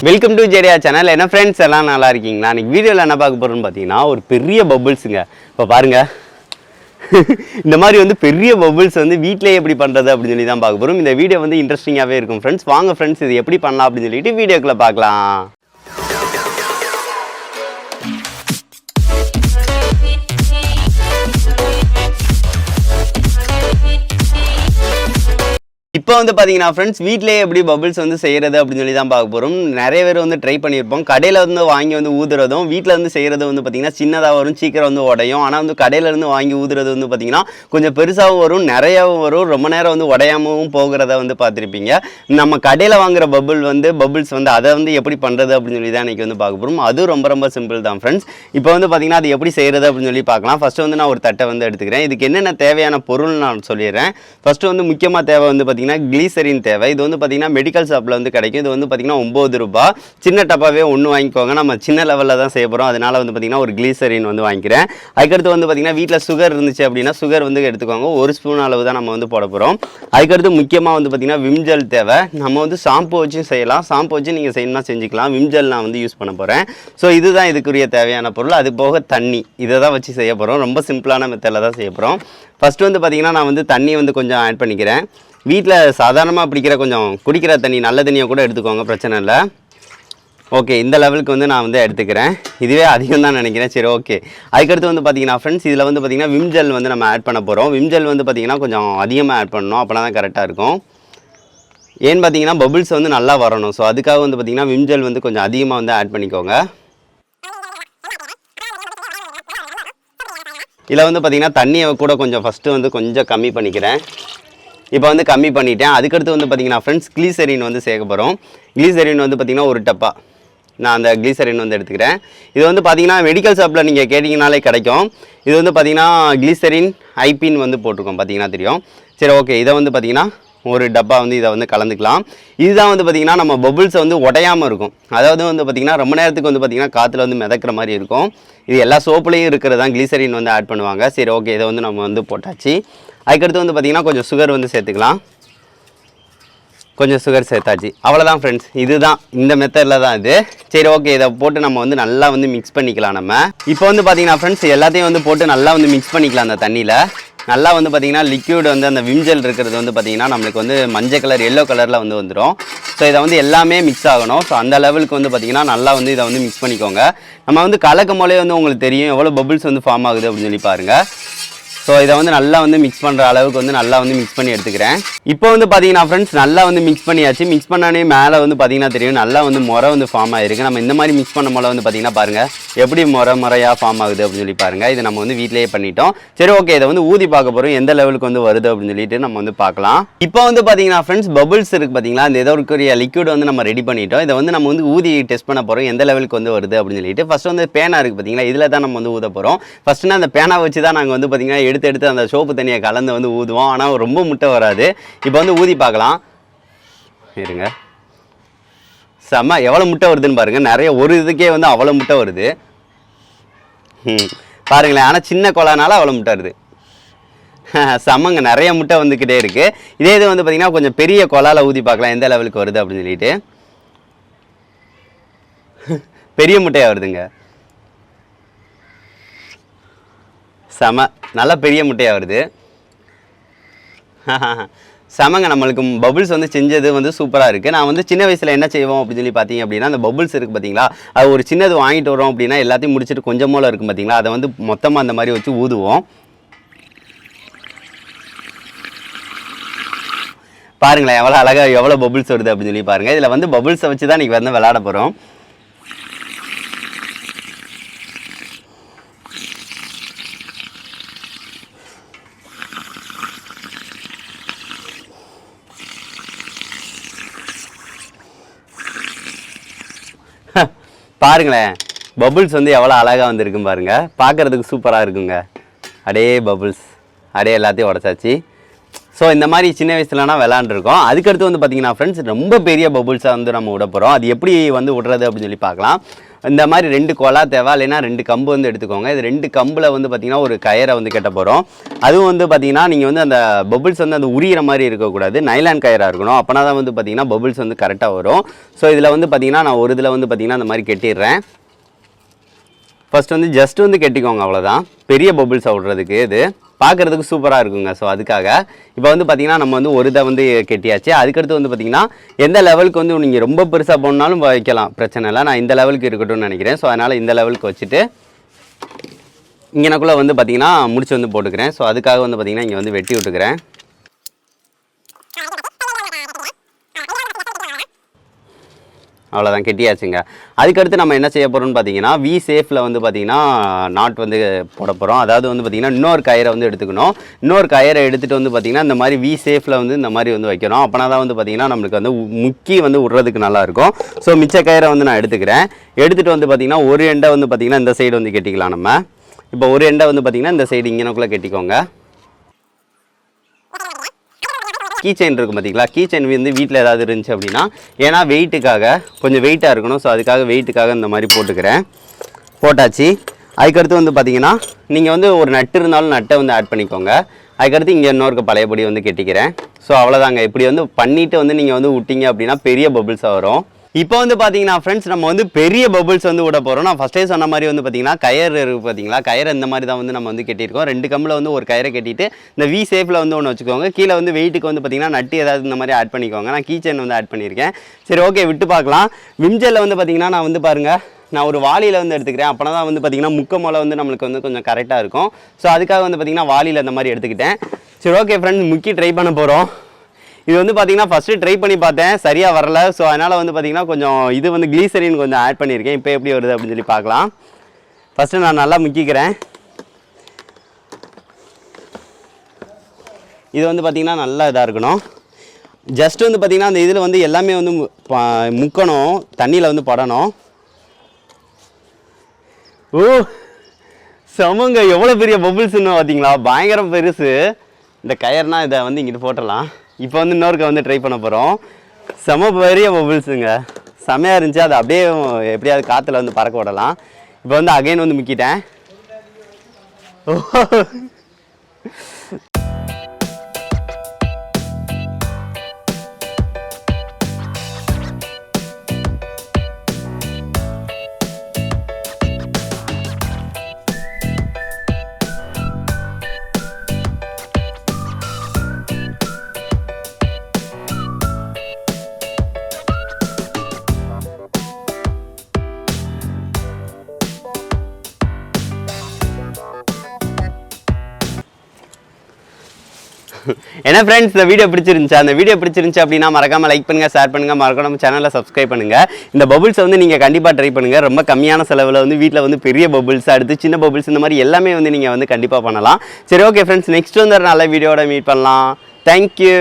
Welcome to Jeriah channel. என்ன friends எல்லாம் நல்லா இருக்கீங்களா? இன்னைக்கு வீடியோவில் என்ன பார்க்க போகிறோம்னு பார்த்தீங்கன்னா ஒரு பெரிய பபுள்ஸுங்க. இப்போ பாருங்கள், இந்த மாதிரி வந்து பெரிய பபுள்ஸ் வந்து வீட்டிலே எப்படி பண்ணுறது அப்படின்னு சொல்லி தான் பார்க்க போகிறோம். இந்த வீடியோ வந்து இன்ட்ரெஸ்டிங்காகவே இருக்கும் ஃப்ரெண்ட்ஸ். வாங்க ஃப்ரெண்ட்ஸ், இது எப்படி பண்ணலாம் அப்படின்னு சொல்லிட்டு வீடியோக்குள்ளே பார்க்கலாம். இப்போ வந்து பார்த்தீங்கன்னா ஃப்ரெண்ட்ஸ், வீட்டிலேயே எப்படி பபுள்ஸ் வந்து செய்கிறது அப்படின்னு சொல்லி தான் பார்க்க போகிறோம். நிறைய பேர் வந்து ட்ரை பண்ணியிருப்போம். கடையில் வந்து வாங்கி வந்து ஊதுறதும் வீட்டில் வந்து செய்கிறது வந்து பார்த்திங்கன்னா சின்னதாக வரும், சீக்கிரம் வந்து உடையும். ஆனால் வந்து கடையிலேருந்து வாங்கி ஊதுறது வந்து பார்த்திங்கன்னா கொஞ்சம் பெருசாகவும் வரும், நிறையாவும் வரும், ரொம்ப நேரம் வந்து உடையாமவும் போகிறத வந்து பார்த்துருப்பீங்க. நம்ம கடையில் வாங்குகிற பபுள்ஸ் வந்து அதை வந்து எப்படி பண்ணுறது அப்படின்னு சொல்லி தான் இன்றைக்கி வந்து பார்க்க போகிறோம். அதுவும் ரொம்ப ரொம்ப சிம்பிள் தான் ஃப்ரெண்ட்ஸ். இப்போ வந்து பார்த்திங்கன்னா அது எப்படி செய்கிறது அப்படின்னு சொல்லி பார்க்கலாம். ஃபஸ்ட்டு வந்து நான் ஒரு தட்டை வந்து எடுத்துக்கிறேன். இதுக்கு என்னென்ன தேவையான பொருள் நான் சொல்லிடுறேன். ஃபஸ்ட்டு வந்து முக்கியமாக தேவை வந்து பார்த்திங்கன்னா கிளிசரின் தேவை. இது வந்து பார்த்தீங்கன்னா மெடிக்கல் ஷாப்பில் வந்து கிடைக்கும். இது வந்து பார்த்தீங்கன்னா 9 ரூபாய். சின்ன டப்பாவே ஒன்று வாங்கிக்கோங்க. நம்ம சின்ன லெவலில் தான் செய்ய போகிறோம். அதனால் வந்து பார்த்தீங்கன்னா ஒரு கிளிசரின் வந்து வாங்கிக்கிறேன். அதுக்கடுத்து வந்து பார்த்தீங்கன்னா வீட்டில் சுகர் இருந்துச்சு அப்படின்னா சுகர் வந்து எடுத்துக்கோங்க. 1 ஸ்பூன் அளவு தான் நம்ம வந்து போட போகிறோம். அதுக்கடுத்து முக்கியமாக வந்து பார்த்தீங்கன்னா விம்ஜெல் தேவை. நம்ம வந்து ஷாம்பு வச்சும் செய்யலாம். ஷாம்பு வச்சு நீங்கள் செய்யணும்னா செஞ்சுக்கலாம். விம்ஜெல் நான் வந்து யூஸ் பண்ண போகிறேன். ஸோ இதுதான் இதுக்குரிய தேவையான பொருள். அது போக தண்ணி, இதை தான் வச்சு செய்ய போகிறோம். ரொம்ப சிம்பிளான மெத்தடில் தான் செய்ய போகிறோம். ஃபஸ்ட்டு வந்து பார்த்தீங்கன்னா நான் வந்து தண்ணி வந்து கொஞ்சம் ஆட் பண்ணிக்கிறேன். வீட்டில் சாதாரணமாக பிடிக்கிற கொஞ்சம் குடிக்கிற தண்ணி, நல்ல தண்ணியை கூட எடுத்துக்கோங்க, பிரச்சனை இல்லை. ஓகே, இந்த லெவலுக்கு வந்து நான் வந்து எடுத்துக்கிறேன். இதுவே அதிகம் தான் நினைக்கிறேன். சரி, ஓகே. அதுக்கடுத்து வந்து பார்த்தீங்கன்னா ஃப்ரெண்ட்ஸ், இதில் வந்து பார்த்திங்கன்னா விம்ஜெல் வந்து நம்ம ஆட் பண்ண போகிறோம். விம்ஜெல் வந்து பார்த்திங்கன்னா கொஞ்சம் அதிகமாக ஆட் பண்ணணும், அப்போனா தான் கரெக்டாக இருக்கும். ஏன்னு பார்த்தீங்கன்னா பபுள்ஸ் வந்து நல்லா வரணும். ஸோ அதுக்காக வந்து பார்த்திங்கன்னா விம்ஜெல் வந்து கொஞ்சம் அதிகமாக வந்து ஆட் பண்ணிக்கோங்க. இதில் வந்து பார்த்திங்கன்னா தண்ணியை கூட கொஞ்சம் ஃபஸ்ட்டு வந்து கொஞ்சம் கம்மி பண்ணிக்கிறேன். இப்போ வந்து கம்மி பண்ணிட்டேன். அதுக்கடுத்து வந்து பார்த்திங்கன்னா ஃப்ரெண்ட்ஸ், கிளிசரின் வந்து சேர்க்க போகிறோம். கிளிசரின் வந்து பார்த்திங்கன்னா ஒரு டப்பா நான் அந்த கிளிசரின் வந்து எடுத்துக்கிறேன். இது வந்து பார்த்திங்கன்னா மெடிக்கல் ஷாப்பில் நீங்கள் கேட்டிங்கனாலே கிடைக்கும். இது வந்து பார்த்திங்கன்னா கிளிசரின் ஐபின் வந்து போட்டிருக்கோம், பார்த்திங்கன்னா தெரியும். சரி, ஓகே. இதை வந்து பார்த்திங்கன்னா ஒரு டப்பா வந்து இதை வந்து கலந்துக்கலாம். இதுதான் வந்து பார்த்திங்கன்னா நம்ம பபுள்ஸை வந்து உடையாமல் இருக்கும். அதாவது வந்து பார்த்திங்கன்னா ரொம்ப நேரத்துக்கு வந்து பார்த்திங்கன்னா காற்றுல வந்து மிதக்கிற மாதிரி இருக்கும். இது எல்லா சோப்புலேயும் இருக்கிறது தான் கிளிசரின் வந்து ஆட் பண்ணுவாங்க. சரி, ஓகே. இதை வந்து நம்ம வந்து போட்டாச்சு. அதுக்கடுத்து வந்து பார்த்திங்கன்னா கொஞ்சம் சுகர் வந்து சேர்த்துக்கலாம். கொஞ்சம் சுகர் சேர்த்தாச்சு. அவ்வளோதான் ஃப்ரெண்ட்ஸ், இதுதான் இந்த மெத்தடில் தான் இது. சரி, ஓகே. இதை போட்டு நம்ம வந்து நல்லா வந்து மிக்ஸ் பண்ணிக்கலாம். நம்ம இப்போ வந்து பார்த்திங்கன்னா ஃப்ரெண்ட்ஸ் எல்லாத்தையும் வந்து போட்டு நல்லா வந்து மிக்ஸ் பண்ணிக்கலாம். அந்த தண்ணியில் நல்லா வந்து பார்த்திங்கன்னா லிக்யூட் வந்து அந்த விம்ஜெல் இருக்கிறது வந்து பார்த்திங்கன்னா நம்மளுக்கு வந்து மஞ்சள் கலர், எல்லோ கலரில் வந்து வந்துடும். ஸோ இதை வந்து எல்லாமே மிக்ஸ் ஆகணும். ஸோ அந்த லெவலுக்கு வந்து பார்த்திங்கன்னா நல்லா வந்து இதை வந்து மிக்ஸ் பண்ணிக்கோங்க. நம்ம வந்து கலக்கும் போலே வந்து உங்களுக்கு தெரியும் எவ்வளோ பபுள்ஸ் வந்து ஃபார்ம் ஆகுது அப்படின்னு சொல்லி பாருங்கள். ஸோ இதை வந்து நல்லா வந்து மிக்ஸ் பண்ணுற அளவுக்கு வந்து நல்லா வந்து மிக்ஸ் பண்ணி எடுத்துக்கிறேன். இப்போ வந்து பார்த்தீங்கன்னா ஃப்ரெண்ட்ஸ் நல்லா வந்து மிக்ஸ் பண்ணியாச்சு. மிக்ஸ் பண்ணானே மேலே வந்து பார்த்தீங்கன்னா தெரியும் நல்லா வந்து முறை வந்து ஃபார்ம் ஆகிருக்கு. நம்ம இந்த மாதிரி மிக்ஸ் பண்ண போல வந்து பார்த்தீங்கன்னா பாருங்கள் எப்படி முறையாக ஃபார்ம் ஆகுது அப்படின்னு சொல்லி பாருங்கள். இது நம்ம வந்து வீட்டிலேயே பண்ணிட்டோம். சரி, ஓகே. இதை வந்து ஊதி பார்க்க போகிறோம் எந்த லெவலுக்கு வந்து வருது அப்படின்னு சொல்லிட்டு நம்ம வந்து பார்க்கலாம். இப்போ வந்து பார்த்தீங்கன்னா ஃப்ரெண்ட்ஸ் பபுள்ஸ் இருக்குது பார்த்தீங்களா, இந்த ஏதோ ஒரு லிக்விட் வந்து நம்ம ரெடி பண்ணிட்டோம். இதை வந்து நம்ம வந்து ஊதி டெஸ்ட் பண்ண போகிறோம் எந்த லெவலுக்கு வந்து வருது அப்படின்னு சொல்லிட்டு. ஃபஸ்ட்டு வந்து பேனா இருக்குது பார்த்தீங்களா, இதில் தான் நம்ம வந்து ஊத போகிறோம். ஃபஸ்ட்டுனா அந்த பேனா வச்சு தான் நாங்கள் வந்து பார்த்தீங்கன்னா எடுத்து அந்த சோப்பு தண்ணியை கலந்து வந்து ஊதுவோம். ஆனால் ரொம்ப முட்டை வராது. இப்போ வந்து ஊதி பார்க்கலாம். இருங்க, செம்ம எவ்வளோ முட்டை வருதுன்னு பாருங்கள். நிறைய ஒரு இதுக்கே வந்து அவ்வளோ முட்டை வருது பாருங்களேன். ஆனால் சின்ன கொலானால அவ்வளோ முட்டை வருது. செம்மங்க, நிறைய முட்டை வந்துக்கிட்டே இருக்குது. இதே இது வந்து பார்த்திங்கன்னா கொஞ்சம் பெரிய கொலாவில் ஊதி பார்க்கலாம் எந்த லெவலுக்கு வருது அப்படின்னு சொல்லிட்டு. பெரிய முட்டையாக வருதுங்க, செம நல்லா பெரிய முட்டையாக வருது. செமங்க, நம்மளுக்கு பபுள்ஸ் வந்து செஞ்சது வந்து சூப்பராக இருக்குது. நான் வந்து சின்ன வயசில் என்ன செய்வோம் அப்படின்னு சொல்லி பார்த்தீங்க அப்படின்னா, அந்த பபுள்ஸ் இருக்குது பார்த்தீங்களா, அது ஒரு சின்னது வாங்கிட்டு வரோம் அப்படின்னா எல்லாத்தையும் முடிச்சுட்டு கொஞ்சம் போல் இருக்கும் பார்த்தீங்களா, அதை வந்து மொத்தமாக அந்த மாதிரி வச்சு ஊதுவோம். பாருங்களேன் எவ்வளோ அழகாக எவ்வளோ பபுள்ஸ் வருது அப்படின்னு சொல்லி பாருங்கள். இதில் வந்து பபுள்ஸை வச்சு தான் இன்றைக்கி வந்து விளையாட போகிறோம். பாருங்களேன் பபுள்ஸ் வந்து எவ்வளோ அழகாக வந்துருக்கும் பாருங்கள். பார்க்குறதுக்கு சூப்பராக இருக்குங்க. அடே பபுள்ஸ், அடே எல்லாத்தையும் உடச்சாச்சு. ஸோ இந்த மாதிரி சின்ன வயசுலனா விளாண்டுருக்கோம். அதுக்கடுத்து வந்து பார்த்திங்கன்னா ஃப்ரெண்ட்ஸ் ரொம்ப பெரிய பபுள்ஸாக வந்து நம்ம விட போகிறோம். அது எப்படி வந்து விடுறது அப்படின்னு சொல்லி பார்க்கலாம். இந்த மாதிரி 2 கொலா தேவை, இல்லைன்னா 2 கம்பு வந்து எடுத்துக்கோங்க. இது 2 கம்பில் வந்து பார்த்திங்கன்னா ஒரு கயரை வந்து கட்ட போகிறோம். அதுவும் வந்து பார்த்திங்கன்னா நீங்கள் வந்து அந்த பபுள்ஸ் வந்து அந்த உரிகிற மாதிரி இருக்கக்கூடாது, நைலான் கயராக இருக்கணும். அப்போனா தான் வந்து பார்த்திங்கன்னா பபுள்ஸ் வந்து கரெக்டாக வரும். ஸோ இதில் வந்து பார்த்திங்கன்னா நான் ஒரு இதில் வந்து பார்த்திங்கன்னா அந்த மாதிரி கட்டிடுறேன். ஃபஸ்ட் வந்து ஜஸ்ட் வந்து கட்டிக்கோங்க, அவ்வளோதான். பெரிய பபுள்ஸை விடுறதுக்கு இது பார்க்குறதுக்கு சூப்பராக இருக்குங்க. ஸோ அதுக்காக இப்போ வந்து பார்த்திங்கன்னா நம்ம வந்து ஒரு இதை வந்து கெட்டியாச்சு. அதுக்கடுத்து வந்து பார்த்திங்கன்னா எந்த லெவலுக்கு வந்து நீங்கள் ரொம்ப பெருசாக போனாலும் வைக்கலாம், பிரச்சனை இல்லை. நான் இந்த லெவலுக்கு இருக்கட்டும்னு நினைக்கிறேன். ஸோ அதனால் இந்த லெவலுக்கு வச்சுட்டு இங்கனக்குள்ளே வந்து பார்த்திங்கன்னா முடிச்சு வந்து போட்டுக்கிறேன். ஸோ அதுக்காக வந்து பார்த்திங்கன்னா இங்கே வந்து வெட்டி விட்டுக்கிறேன். அவ்வளோதான், கெட்டியாச்சுங்க. அதுக்கடுத்து நம்ம என்ன செய்ய போகிறோம்னு பார்த்தீங்கன்னா வி ஷேப்பில் வந்து பார்த்திங்கன்னா நாட் வந்து போட போகிறோம். அதாவது வந்து பார்த்திங்கன்னா இன்னொரு கயிறை வந்து எடுத்துக்கணும். இன்னொரு கயிறை எடுத்துகிட்டு வந்து பார்த்திங்கன்னா இந்த மாதிரி வி ஷேப்பில் வந்து இந்த மாதிரி வந்து வைக்கணும். அப்போனா தான் வந்து பார்த்திங்கன்னா நம்மளுக்கு வந்து முக்கி வந்து விட்றதுக்கு நல்லாயிருக்கும். ஸோ மிச்ச கயிறை வந்து நான் எடுத்துக்கிறேன். எடுத்துகிட்டு வந்து பார்த்திங்கன்னா ஒரு எண்டை வந்து பார்த்திங்கன்னா இந்த சைடு வந்து கெட்டிக்கலாம். நம்ம இப்போ ஒரு எண்டை வந்து பார்த்திங்கன்னா இந்த சைடு இங்கனக்குள்ளே கெட்டிக்கோங்க. கீ செயின் இருக்கும் பார்த்தீங்களா, கீ செயின் வந்து வீட்டில் ஏதாவது இருந்துச்சு அப்படின்னா, ஏன்னா வெயிட்டுக்காக கொஞ்சம் வெயிட்டாக இருக்கணும். ஸோ அதுக்காக வெயிட்டுக்காக இந்த மாதிரி போட்டுக்கிறேன். போட்டாச்சு. அதுக்கடுத்து வந்து பார்த்தீங்கன்னா நீங்கள் வந்து ஒரு நட்டு இருந்தாலும் நட்டை வந்து ஆட் பண்ணிக்கோங்க. அதுக்கடுத்து இங்கே இன்னொரு பழையபடி வந்து கெட்டிக்கிறேன். ஸோ அவ்வளோதாங்க. இப்படி வந்து பண்ணிவிட்டு வந்து நீங்கள் வந்து விட்டீங்க அப்படின்னா பெரிய பபுள்ஸாக வரும். இப்போ வந்து பார்த்தீங்கன்னா ஃப்ரெண்ட்ஸ் நம்ம வந்து பெரிய பபுள்ஸ் வந்து விட போகிறோம். நான் ஃபஸ்ட்டே சொன்ன மாதிரி வந்து பார்த்தீங்கன்னா கயர் இருக்குது பார்த்தீங்களா, கயரை இந்த மாதிரி தான் வந்து நம்ம வந்து கட்டியிருக்கோம். 2 கம்பில் வந்து ஒரு கயரை கட்டிட்டு இந்த வி ஷேப்பில் வந்து ஒன்று வச்சுக்கோங்க. கீழே வந்து வெயிட்டுக்கு வந்து பார்த்தீங்கன்னா நட்டு ஏதாவது இந்த மாதிரி ஆட் பண்ணிக்கோங்க. நான் கீ செயின் வந்து ஆட் பண்ணியிருக்கேன். சரி, ஓகே, விட்டு பார்க்கலாம். விம்ஜெல்ல வந்து பார்த்தீங்கன்னா நான் வந்து பாருங்கள், நான் ஒரு வாளியில் வந்து எடுத்துக்கிறேன். அப்போனா தான் வந்து பார்த்திங்கன்னா முக்க மொளை வந்து நம்மளுக்கு வந்து கொஞ்சம் கரெக்டாக இருக்கும். ஸோ அதுக்காக வந்து பார்த்திங்கன்னா வாளியில் இந்த மாதிரி எடுத்துக்கிட்டேன். சரி, ஓகே ஃப்ரெண்ட்ஸ், முக்கி ட்ரை பண்ண போகிறோம். இது வந்து பார்த்திங்கன்னா ஃபஸ்ட்டு ட்ரை பண்ணி பார்த்தேன், சரியாக வரல. ஸோ அதனால் வந்து பார்த்திங்கன்னா கொஞ்சம் இது வந்து க்ளீசரின் கொஞ்சம் ஆட் பண்ணியிருக்கேன். இப்போ எப்படி வருது அப்படின்னு சொல்லி பார்க்கலாம். ஃபஸ்ட்டு நான் நல்லா முக்கிக்கிறேன். இது வந்து பார்த்திங்கன்னா நல்லா இதாக இருக்கணும். ஜஸ்ட் வந்து பார்த்திங்கன்னா அந்த இதில் வந்து எல்லாமே வந்து முக்கணும், தண்ணியில் வந்து படணும். ஓ சமங்க, எவ்வளோ பெரிய பபுள்ஸ்ன்னு பார்த்தீங்களா, பயங்கரம் பெருசு. இந்த கயர்னால் இதை வந்து இங்கிட்டு போட்டுடலாம். இப்போ வந்து இன்னொருக்க வந்து ட்ரை பண்ண போகிறோம். செம பெரிய பபுள்ஸுங்க, செமையாக இருந்துச்சு. அது அப்படியே எப்படியாவது காற்றுல வந்து பறக்க விடலாம். இப்போ வந்து அகைன் வந்து முக்கிட்டேன். என்ன ஃப்ரெண்ட்ஸ், இந்த வீடியோ பிடிச்சிருந்துச்சு. அந்த வீடியோ பிடிச்சிருந்துச்சு அப்படின்னா மறக்காம லைக் பண்ணுங்க, ஷேர் பண்ணுங்க, மறக்காம சேனலை சப்ஸ்கிரைப் பண்ணுங்க. இந்த பபுள்ஸ் வந்து நீங்க கண்டிப்பா ட்ரை பண்ணுங்க. ரொம்ப கம்மியான செலவில் வந்து வீட்டில் வந்து பெரிய பபுள்ஸ், அடுத்து சின்ன பபுள்ஸ், இந்த மாதிரி எல்லாமே வந்து நீங்க வந்து கண்டிப்பா பண்ணலாம். சரி, ஓகே ஃப்ரெண்ட்ஸ், நெக்ஸ்ட் வந்து ஒரு நல்ல வீடியோட மீட் பண்ணலாம். தேங்க்யூ.